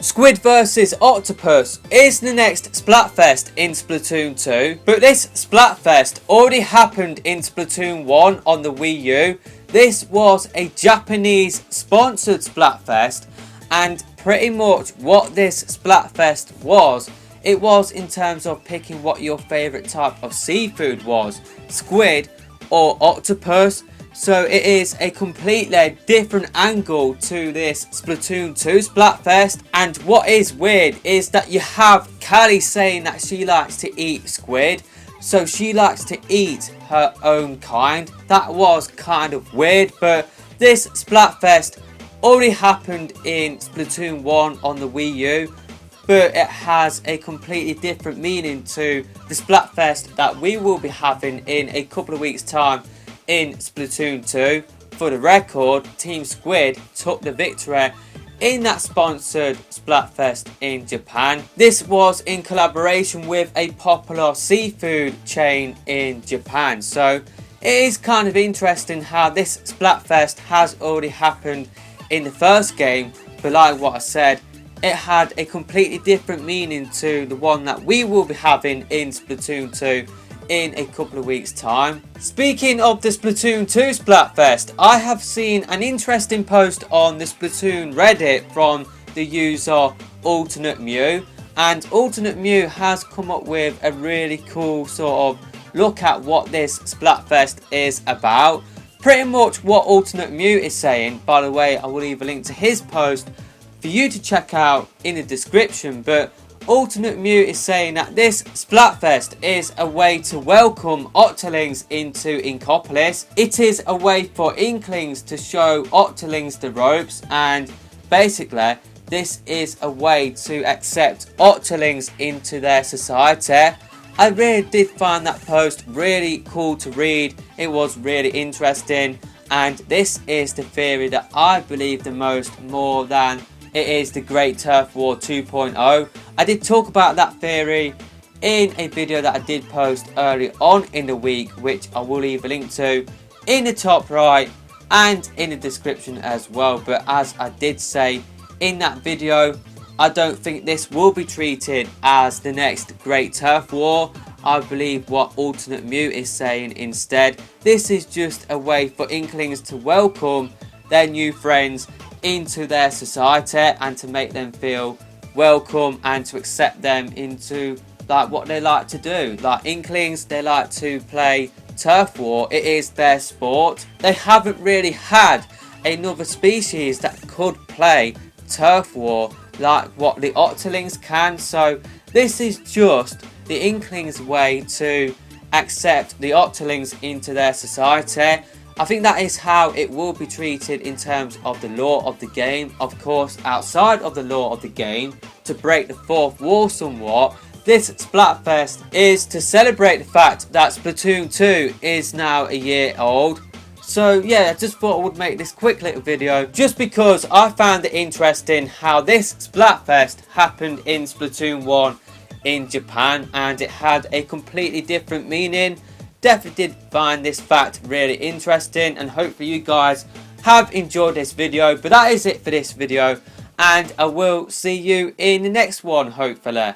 Squid vs Octopus is the next Splatfest in Splatoon 2, but this Splatfest already happened in Splatoon 1 on the Wii U. This was a Japanese sponsored Splatfest, and pretty much what this Splatfest was, it was in terms of picking what your favourite type of seafood was, squid or octopus. So it is a completely different angle to this Splatoon 2 Splatfest. And what is weird is that you have Callie saying that she likes to eat squid. So she likes to eat her own kind. That was kind of weird, but this Splatfest already happened in Splatoon 1 on the Wii U. But it has a completely different meaning to the Splatfest that we will be having in a couple of weeks' time in Splatoon 2. For the record, Team Squid took the victory in that sponsored Splatfest in Japan. This was in collaboration with a popular seafood chain in Japan. So it is kind of interesting how this Splatfest has already happened in the first game, but like what I said, it had a completely different meaning to the one that we will be having in Splatoon 2 in a couple of weeks' time. Speaking of the Splatoon 2 Splatfest, I have seen an interesting post on the Splatoon Reddit from the user Alternate Mew, and Alternate Mew has come up with a really cool sort of look at what this Splatfest is about. Pretty much what Alternate Mew is saying, by the way, I will leave a link to his post for you to check out in the description, but Alternate Mew is saying that this Splatfest is a way to welcome Octolings into Inkopolis. It is a way for Inklings to show Octolings the ropes, and basically this is a way to accept Octolings into their society. I really did find that post really cool to read. It was really interesting, and this is the theory that I believe the most, more than it is the Great Turf War 2.0. I did talk about that theory in a video that I did post early on in the week, which I will leave a link to in the top right and in the description as well. But as I did say in that video, I don't think this will be treated as the next Great Turf War. I believe what Alternate Mew is saying instead, this is just a way for Inklings to welcome their new friends into their society and to make them feel welcome and to accept them into like what they like to do. Like Inklings, they like to play turf war. It is their sport. They haven't really had another species that could play turf war like what the Octolings can. So this is just the Inklings' way to accept the Octolings into their society. I think that is how it will be treated in terms of the lore of the game. Of course, outside of the lore of the game, to break the fourth wall somewhat, this Splatfest is to celebrate the fact that Splatoon 2 is now a year old. So yeah, I just thought I would make this quick little video just because I found it interesting how this Splatfest happened in Splatoon 1 in Japan, and it had a completely different meaning. Definitely did find this fact really interesting, and hopefully you guys have enjoyed this video. But that is it for this video, and I will see you in the next one, hopefully.